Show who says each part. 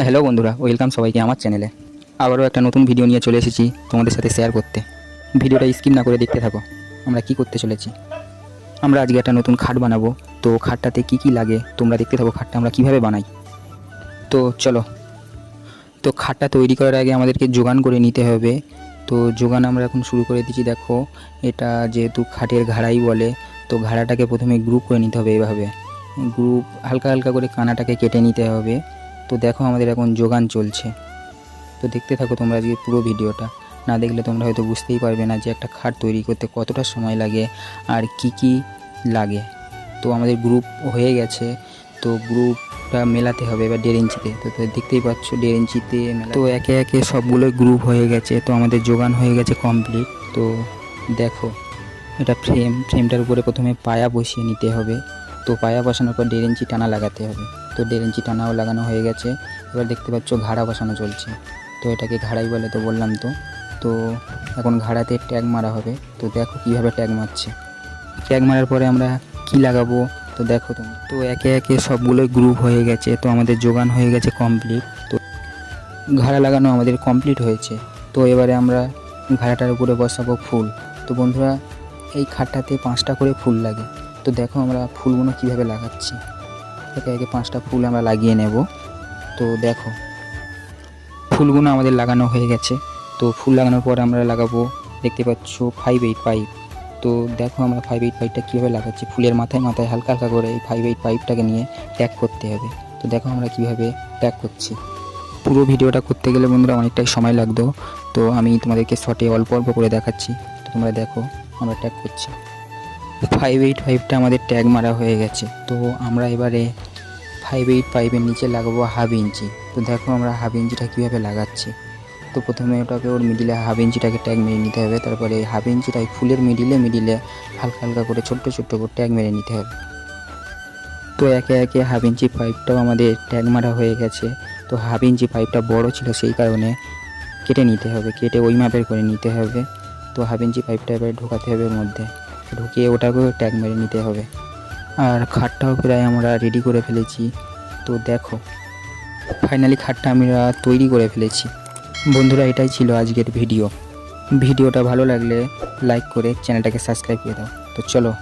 Speaker 1: Hello বন্ধুরা, welcome সবাইকে আমার চ্যানেলে। আবারও একটা নতুন ভিডিও নিয়ে চলে এসেছি তোমাদের সাথে শেয়ার করতে। ভিডিওটা স্কিপ না করে দেখতে থাকো আমরা কি করতে চলেছি। আমরা আজকে একটা নতুন খাট বানাবো। তো খাটটাতে কি কি লাগে তোমরা দেখতে থাকো, খাটটা আমরা কিভাবে বানাই। তো চলো। তো খাটটা তৈরি করার আগে আমাদেরকে যোগান করে নিতে হবে। তো যোগান আমরা এখন শুরু করে দিচ্ছি। দেখো, এটা যেহেতু খাটের ঘাড়াই বলে, তো ঘাড়াটাকে প্রথমে গ্রুপ করে নিতে হবে। এভাবে গ্রুপ হালকা হালকা করে কানাটাকে কেটে নিতে হবে। তো দেখো আমাদের এখন যোগান চলছে। তো দেখতে থাকো তোমরা আজকে পুরো ভিডিওটা। না দেখলে তোমরা হয়তো বুঝতেই পারবে না যে একটা খাট তৈরি করতে কতটা সময় লাগে আর কি কি লাগে। তো আমাদের গ্রুপ হয়ে গেছে। তো গ্রুপটা মেলাতে হবে এবার 1.5 ইঞ্চিতে। তো দেখতেই পাচ্ছ 1.5 ইঞ্চিতে তো একে একে সবগুলোই গ্রুপ হয়ে গেছে। তো আমাদের যোগান হয়ে গেছে কমপ্লিট। তো দেখো, এটা ফ্রেমটার উপরে প্রথমে পায়া বসিয়ে নিতে হবে। তো পায়া বসানোর পর 1.5 ইঞ্চি টানা লাগাতে হবে। তো 1.5 ইঞ্চি টানাও লাগানো হয়ে গেছে। এবার দেখতে পাচ্ছ ঘাড়া বসানো চলছে। তো এটাকে ঘাড়াই বলে, তো বললাম তো। তো এখন ঘাড়াতে ট্যাগ মারা হবে। তো দেখো কীভাবে ট্যাগ মারছে। ট্যাগ মারার পরে আমরা কি লাগাবো তো দেখো তুমি। তো একে একে সবগুলোই গ্রুপ হয়ে গেছে। তো আমাদের যোগান হয়ে গেছে কমপ্লিট। তো ঘাড়া লাগানো আমাদের কমপ্লিট হয়েছে। তো এবারে আমরা ঘাড়াটার উপরে বসাবো ফুল। তো বন্ধুরা, এই খাটটাতে 5টা করে ফুল লাগে। তো দেখো আমরা ফুলগুলো কিভাবে লাগাচ্ছি। একে একে 5টা ফুল আমরা লাগিয়ে নেব। তো দেখো ফুলগুলো আমাদের লাগানো হয়ে গেছে। তো ফুল লাগানোর পর আমরা লাগাবো, দেখতে পাচ্ছ 5/8 পাইপ। তো দেখো আমরা 5/8 পাইপটা কীভাবে লাগাচ্ছি। ফুলের মাথায় মাথায় হালকা হালকা করে এই 5/8 পাইপটাকে নিয়ে ট্যাগ করতে হবে। তো দেখো আমরা কীভাবে ট্যাগ করছি। পুরো ভিডিওটা করতে গেলে বন্ধুরা অনেকটাই সময় লাগতো। তো আমি তোমাদেরকে শর্টে অল্প অল্প করে দেখাচ্ছি। তো তোমরা দেখো আমরা ট্যাগ করছি। 5/8 পাইপটা আমাদের ট্যাগ মারা হয়ে গেছে। তো আমরা এবারে 5/8 পাইপের নিচে লাগাবো 1/2 ইঞ্চি। তো দেখো আমরা 1/2 ইঞ্চিটা কীভাবে লাগাচ্ছি। তো প্রথমে ওটাকে ওর মিডিলে 1/2 ইঞ্চিটাকে ট্যাগ মেরে নিতে হবে। তারপরে 1/2 ইঞ্চিটাই ফুলের মিডিলে হালকা হালকা করে ছোট্ট ছোট্ট করে ট্যাগ মেরে নিতে হবে। তো একে একে 1/2 ইঞ্চি পাইপটাও আমাদের ট্যাগ মারা হয়ে গেছে। তো 1/2 ইঞ্চি পাইপটা বড় ছিল, সেই কারণে কেটে নিতে হবে, কেটে ওই মাপের করে নিতে হবে। তো 1/2 ইঞ্চি পাইপটা এবারে ঢোকাতে হবে ওর মধ্যে, ঢুকিয়ে ওটাকেও ট্যাগ মেরে নিতে হবে। আর খাটটাও প্রায় আমরা রেডি করে ফেলেছি। তো দেখো ফাইনালি খাটটা আমরা তৈরি করে ফেলেছি। বন্ধুরা, এটাই ছিল আজকের ভিডিওটা ভালো লাগলে লাইক করে চ্যানেলটাকে সাবস্ক্রাইব করে দাও। তো চলো।